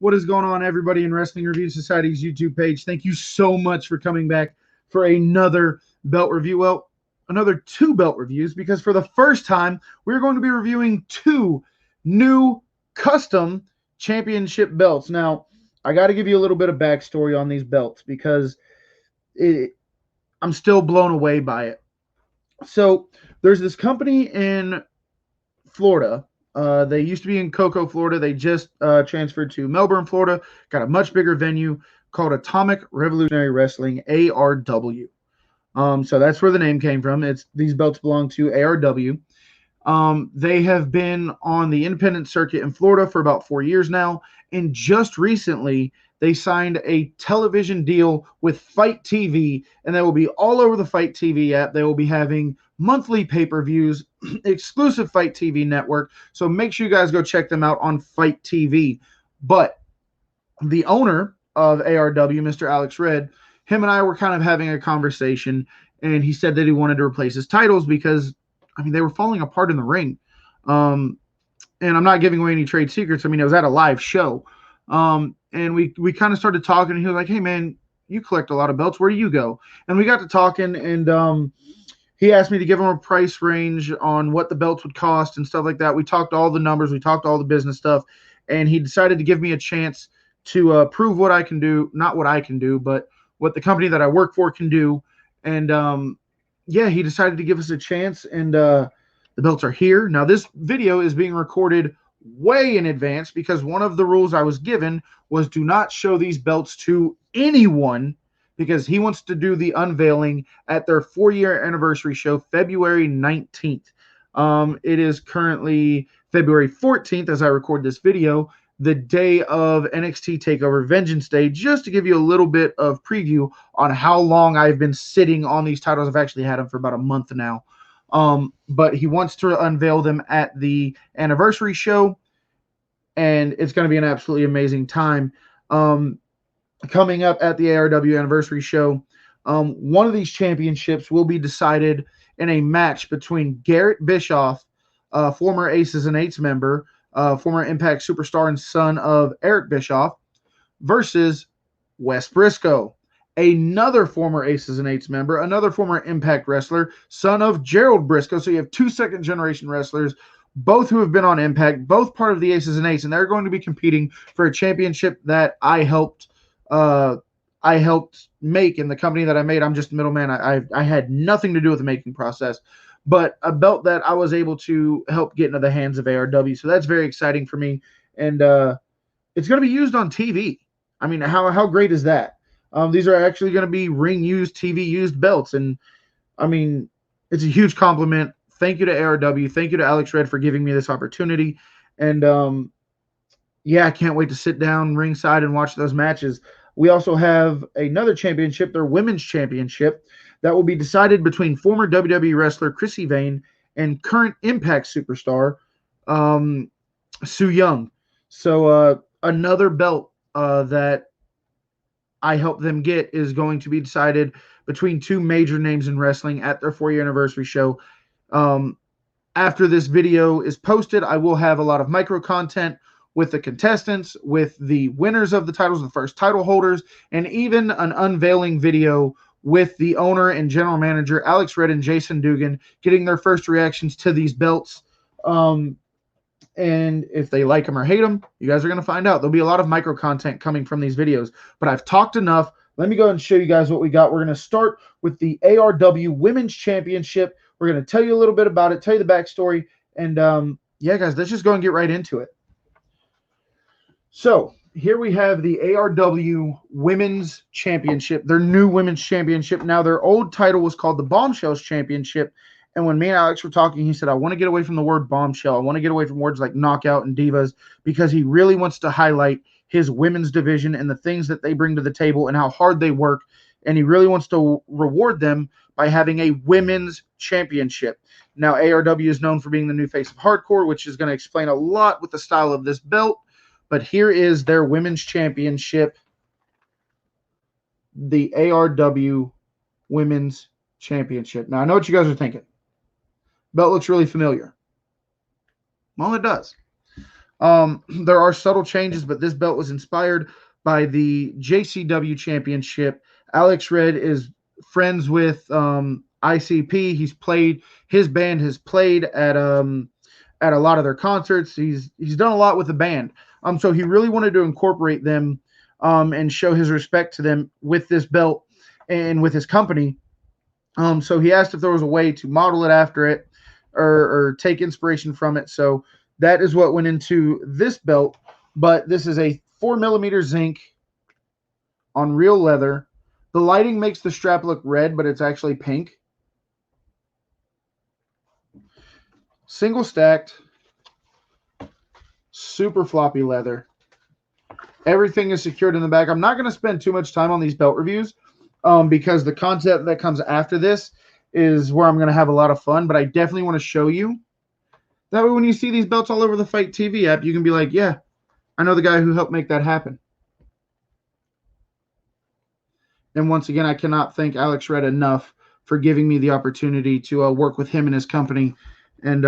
What is going on, everybody, in Wrestling Review Society's YouTube page? Thank you so much for coming back for another belt review. Well, another two belt reviews, because for the first time, we're going to be reviewing two new custom championship belts. Now, I got to give you a little bit of backstory on these belts because I'm still blown away by it. So, there's this company in Florida. They used to be in Cocoa, Florida. They just transferred to Melbourne, Florida. Got a much bigger venue called Atomic Revolutionary Wrestling, ARW. So that's where the name came from. These belts belong to ARW. They have been on the independent circuit in Florida for about 4 years now, and just recently they signed a television deal with Fight TV, and they will be all over the Fight TV app. They will be having monthly pay-per-views, exclusive Fight TV network, so make sure you guys go check them out on Fight TV. But the owner of ARW, Mr. Alex Red, him and I were kind of having a conversation, and he said that he wanted to replace his titles because, I mean, they were falling apart in the ring. And I'm not giving away any trade secrets. I mean, it was at a live show. And we kind of started talking, and he was like, hey, man, you collect a lot of belts. Where do you go? And we got to talking, and he asked me to give him a price range on what the belts would cost and stuff like that. We talked all the numbers. We talked all the business stuff. And he decided to give me a chance to prove what I can do. Not what I can do, but what the company that I work for can do. And, yeah, he decided to give us a chance, and the belts are here. Now, this video is being recorded way in advance because one of the rules I was given was do not show these belts to anyone, because he wants to do the unveiling at their 4-year anniversary show, February 19th. It is currently February 14th as I record this video, the day of NXT TakeOver Vengeance Day, just to give you a little bit of preview on how long I've been sitting on these titles. I've actually had them for about a month now. But he wants to unveil them at the anniversary show, and it's going to be an absolutely amazing time. Coming up at the ARW anniversary show, one of these championships will be decided in a match between Garrett Bischoff, former Aces and Eights member, former Impact superstar and son of Eric Bischoff, versus Wes Briscoe, another former Aces and Eights member, another former Impact wrestler, son of Gerald Briscoe. So you have two second-generation wrestlers, both who have been on Impact, both part of the Aces and Eights, and they're going to be competing for a championship that I helped make in the company that I made. I'm just the middleman. I had nothing to do with the making process, but a belt that I was able to help get into the hands of ARW. So that's very exciting for me, and it's going to be used on TV. I mean, how great is that? These are actually going to be ring-used, TV-used belts, and I mean, it's a huge compliment. Thank you to ARW. Thank you to Alex Red for giving me this opportunity, and yeah, I can't wait to sit down ringside and watch those matches. We also have another championship, their women's championship, that will be decided between former WWE wrestler Chrissy Vane and current Impact superstar Su Yung. So another belt that I helped them get is going to be decided between two major names in wrestling at their 4-year anniversary show. After this video is posted, I will have a lot of micro content with the contestants, with the winners of the titles, the first title holders, and even an unveiling video with the owner and general manager, Alex Red and Jason Dugan, getting their first reactions to these belts. And if they like them or hate them, you guys are going to find out. There'll be a lot of micro content coming from these videos, but I've talked enough. Let me go and show you guys what we got. We're going to start with the ARW Women's Championship. We're going to tell you a little bit about it, tell you the backstory, and yeah, guys, let's just go and get right into it. So here we have the ARW Women's Championship, their new Women's Championship. Now, their old title was called the Bombshells Championship, and when me and Alex were talking, he said, I want to get away from the word bombshell. I want to get away from words like knockout and divas, because he really wants to highlight his women's division and the things that they bring to the table and how hard they work, and he really wants to reward them by having a women's championship. Now, ARW is known for being the new face of hardcore, which is going to explain a lot with the style of this belt. But here is their women's championship, the ARW Women's Championship. Now, I know what you guys are thinking. Belt looks really familiar. Well, it does. There are subtle changes, but this belt was inspired by the JCW Championship. Alex Red is friends with ICP. His band has played at a lot of their concerts. He's done a lot with the band. So he really wanted to incorporate them and show his respect to them with this belt and with his company. So he asked if there was a way to model it after it or take inspiration from it. So that is what went into this belt. But this is a 4mm zinc on real leather. The lighting makes the strap look red, but it's actually pink. Single stacked, super floppy leather. Everything is secured in the back. I'm not going to spend too much time on these belt reviews because the content that comes after this is where I'm going to have a lot of fun, but I definitely want to show you. That way when you see these belts all over the Fight TV app, you can be like, yeah, I know the guy who helped make that happen. And once again, I cannot thank Alex Red enough for giving me the opportunity to work with him and his company. And,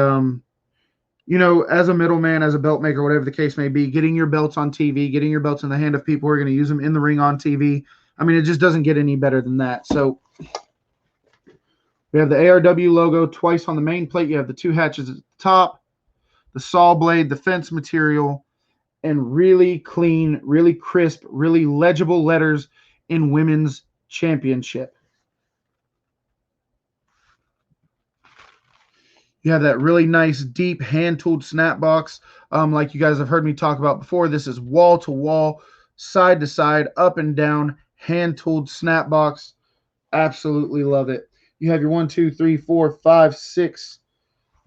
you know, as a middleman, as a belt maker, whatever the case may be, getting your belts on TV, getting your belts in the hand of people who are going to use them in the ring on TV, I mean, it just doesn't get any better than that. So we have the ARW logo twice on the main plate. You have the two hatches at the top, the saw blade, the fence material, and really clean, really crisp, really legible letters in Women's Championship. You have that really nice, deep, hand-tooled snap box. Like you guys have heard me talk about before, this is wall-to-wall, side-to-side, up and down, hand-tooled snap box. Absolutely love it. You have your 1, 2, 3, 4, 5, 6.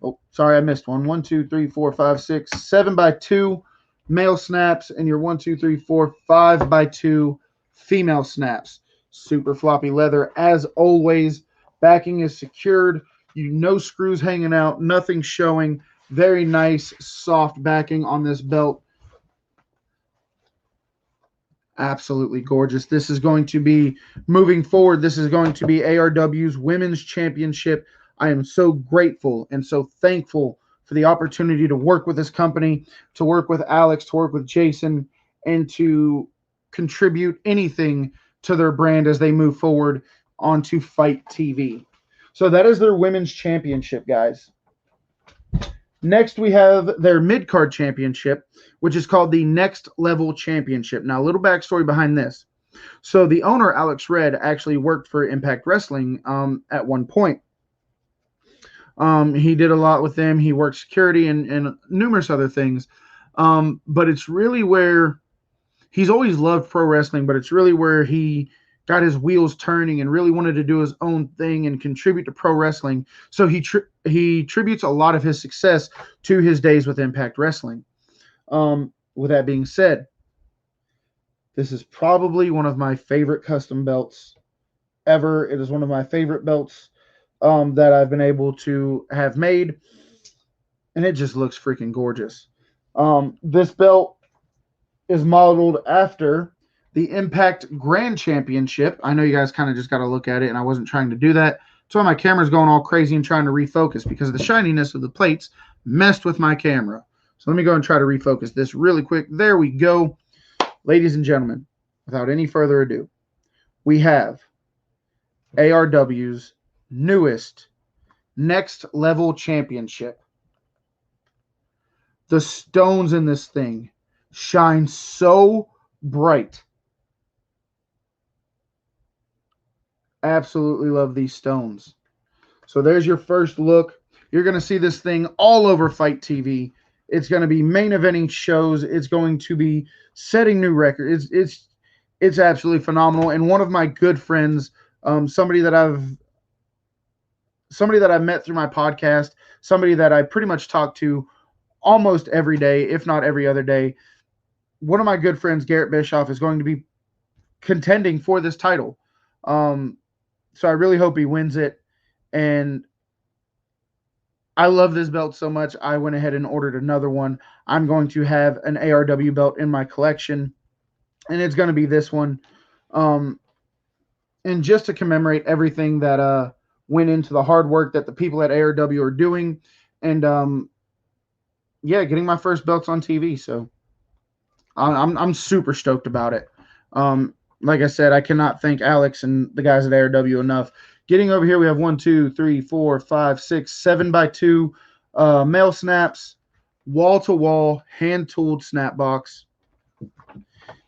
Oh, sorry, I missed one. 1, 2, 3, 4, 5, 6, 7x2 male snaps, and your 1, 2, 3, 4, 5x2 female snaps. Super floppy leather, as always. Backing is secured. No screws hanging out, nothing showing. Very nice, soft backing on this belt. Absolutely gorgeous. This is going to be, moving forward, this is going to be ARW's Women's Championship. I am so grateful and so thankful for the opportunity to work with this company, to work with Alex, to work with Jason, and to contribute anything to their brand as they move forward onto Fight TV. So that is their Women's Championship, guys. Next, we have their mid-card championship, which is called the Next Level Championship. Now, a little backstory behind this. So the owner, Alex Red, actually worked for Impact Wrestling at one point. He did a lot with them. He worked security and numerous other things. But it's really where he's always loved pro wrestling, but it's really where he got his wheels turning and really wanted to do his own thing and contribute to pro wrestling. So he tributes a lot of his success to his days with Impact Wrestling. With that being said, this is probably one of my favorite custom belts ever. It is one of my favorite belts that I've been able to have made, and it just looks freaking gorgeous. This belt is modeled after the Impact Grand Championship. I know you guys kind of just got to look at it, and I wasn't trying to do that. That's why my camera's going all crazy and trying to refocus, because the shininess of the plates messed with my camera. So let me go and try to refocus this really quick. There we go. Ladies and gentlemen, without any further ado, we have ARW's newest Next Level Championship. The stones in this thing shine so bright. Absolutely love these stones. So there's your first look. You're going to see this thing all over Fight TV. It's going to be main eventing shows. It's going to be setting new records. It's absolutely phenomenal. And one of my good friends, somebody that I've met through my podcast, somebody that I pretty much talk to almost every day, if not every other day. One of my good friends, Garrett Bischoff, is going to be contending for this title. So I really hope he wins it. And I love this belt so much, I went ahead and ordered another one. I'm going to have an ARW belt in my collection, and it's going to be this one. And just to commemorate everything that went into the hard work that the people at ARW are doing, and yeah, getting my first belts on TV. So I'm super stoked about it. Like I said, I cannot thank Alex and the guys at ARW enough. Getting over here, we have 1, 2, 3, 4, 5, 6, 7x2 male snaps, wall to wall, hand tooled snap box.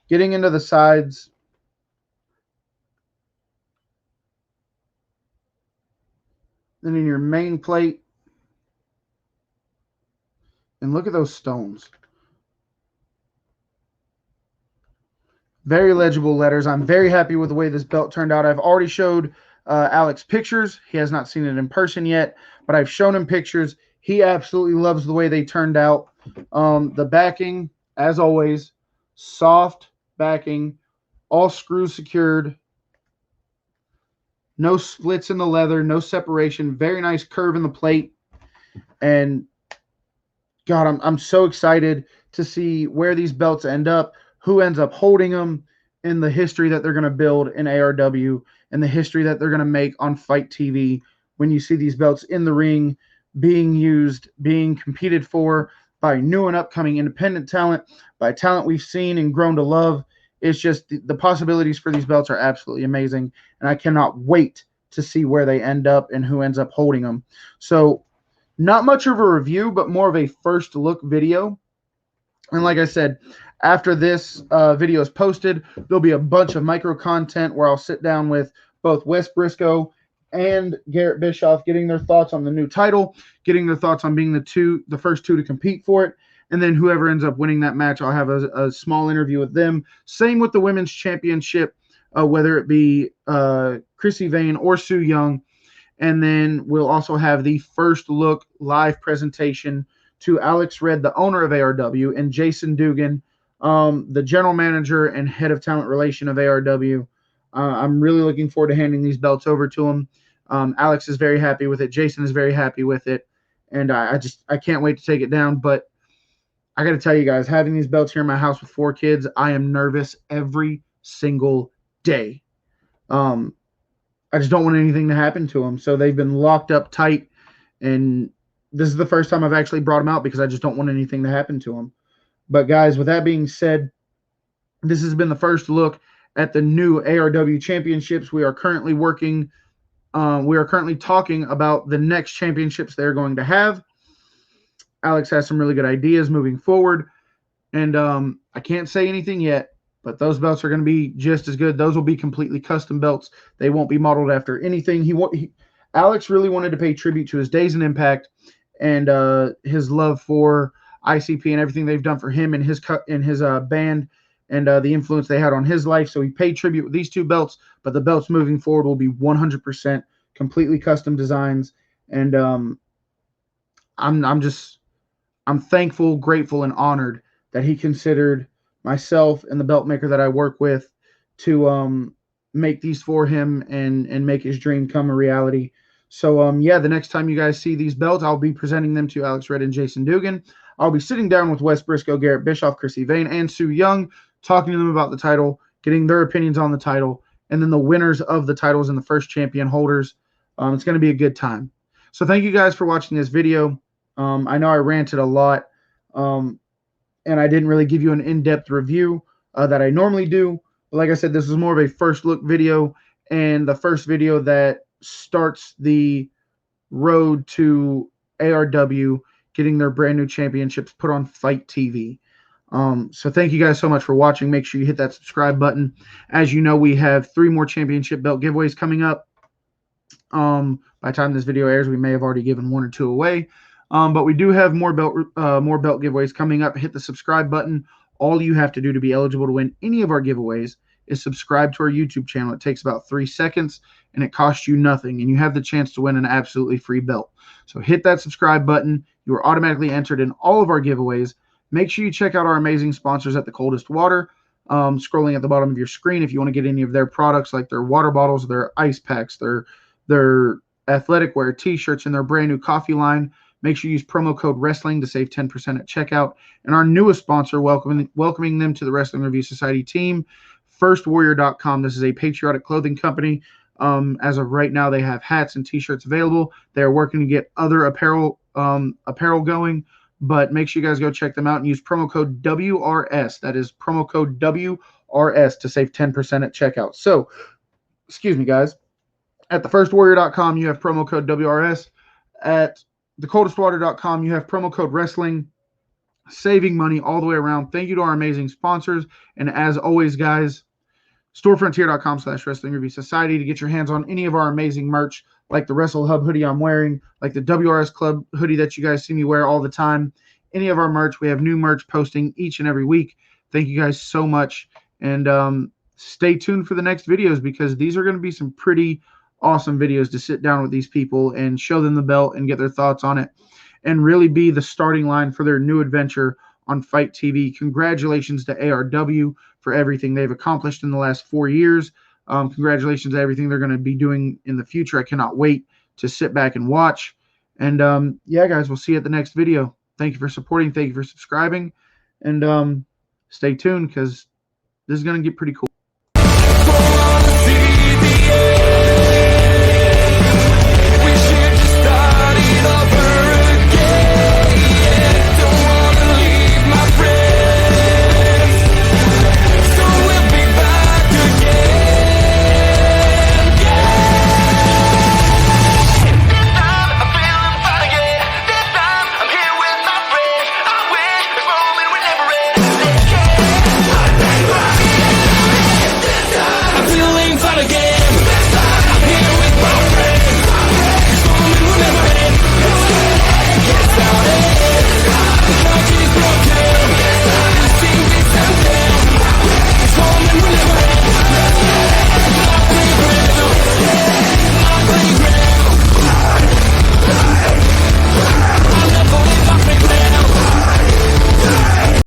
Getting into the sides, then in your main plate, and look at those stones. Very legible letters. I'm very happy with the way this belt turned out. I've already showed Alex pictures. He has not seen it in person yet, but I've shown him pictures. He absolutely loves the way they turned out. The backing, as always, soft backing, all screws secured, no splits in the leather, no separation, very nice curve in the plate. And God, I'm so excited to see where these belts end up, who ends up holding them, in the history that they're going to build in ARW, and the history that they're going to make on Fight TV when you see these belts in the ring being used, being competed for by new and upcoming independent talent, by talent we've seen and grown to love. It's just the possibilities for these belts are absolutely amazing, and I cannot wait to see where they end up and who ends up holding them. So not much of a review, but more of a first look video. And like I said, after this video is posted, there'll be a bunch of micro content where I'll sit down with both Wes Briscoe and Garrett Bischoff, getting their thoughts on the new title, getting their thoughts on being the first two to compete for it. And then whoever ends up winning that match, I'll have a small interview with them. Same with the women's championship, whether it be Chrissy Vane or Sue Young. And then we'll also have the first look live presentation to Alex Red, the owner of ARW, and Jason Dugan, the general manager and head of talent relation of ARW. I'm really looking forward to handing these belts over to him. Alex is very happy with it. Jason is very happy with it. And I can't wait to take it down. But I got to tell you guys, having these belts here in my house with 4 kids, I am nervous every single day. I just don't want anything to happen to them. So they've been locked up tight, and this is the first time I've actually brought them out because I just don't want anything to happen to them. But guys, with that being said, this has been the first look at the new ARW championships. We are currently working. We are currently talking about the next championships they're going to have. Alex has some really good ideas moving forward, and I can't say anything yet, but those belts are going to be just as good. Those will be completely custom belts. They won't be modeled after anything. Alex really wanted to pay tribute to his days in Impact and his love for ICP and everything they've done for him and his band and the influence they had on his life. So he paid tribute with these 2 belts, but the belts moving forward will be 100% completely custom designs. And I'm thankful, grateful, and honored that he considered myself and the belt maker that I work with to make these for him and make his dream come a reality. So yeah, the next time you guys see these belts, I'll be presenting them to Alex Red and Jason Dugan. I'll be sitting down with Wes Briscoe, Garrett Bischoff, Chrissy Vane, and Sue Young, talking to them about the title, getting their opinions on the title, and then the winners of the titles and the first champion holders. It's going to be a good time. So thank you guys for watching this video. I know I ranted a lot, and I didn't really give you an in-depth review that I normally do. But like I said, this is more of a first look video, and the first video that starts the road to ARW getting their brand new championships put on Fight TV. So thank you guys so much for watching. Make sure you hit that subscribe button. As you know, we have 3 more championship belt giveaways coming up. By the time this video airs, we may have already given 1 or 2 away. But we do have more belt giveaways coming up. Hit the subscribe button. All you have to do to be eligible to win any of our giveaways is subscribe to our YouTube channel. It takes about 3 seconds, and it costs you nothing, and you have the chance to win an absolutely free belt. So hit that subscribe button. You are automatically entered in all of our giveaways. Make sure you check out our amazing sponsors at the Coldest Water, scrolling at the bottom of your screen if you want to get any of their products, like their water bottles, their ice packs, their athletic wear T-shirts, and their brand new coffee line. Make sure you use promo code WRESTLING to save 10% at checkout. And our newest sponsor, welcoming them to the Wrestling Review Society team, firstwarrior.com. This is a patriotic clothing company. As of right now, they have hats and T-shirts available. They are working to get other apparel going. but make sure you guys go check them out and use promo code WRS. That is promo code WRS to save 10% at checkout. So, excuse me, guys. At thefirstwarrior.com, you have promo code WRS. At thecoldestwater.com, you have promo code wrestling. Saving money all the way around. Thank you to our amazing sponsors. And as always, guys, storefrontier.com/wrestling review society to get your hands on any of our amazing merch, like the Wrestle Hub hoodie I'm wearing, like the WRS Club hoodie that you guys see me wear all the time. Any of our merch. We have new merch posting each and every week. Thank you guys so much. And stay tuned for the next videos, because these are going to be some pretty awesome videos to sit down with these people and show them the belt and get their thoughts on it, and really be the starting line for their new adventure on Fight TV. Congratulations to ARW for everything they've accomplished in the last 4 years. Congratulations to everything they're going to be doing in the future. I cannot wait to sit back and watch. And yeah, guys, we'll see you at the next video. Thank you for supporting. Thank you for subscribing. And stay tuned, because this is going to get pretty cool.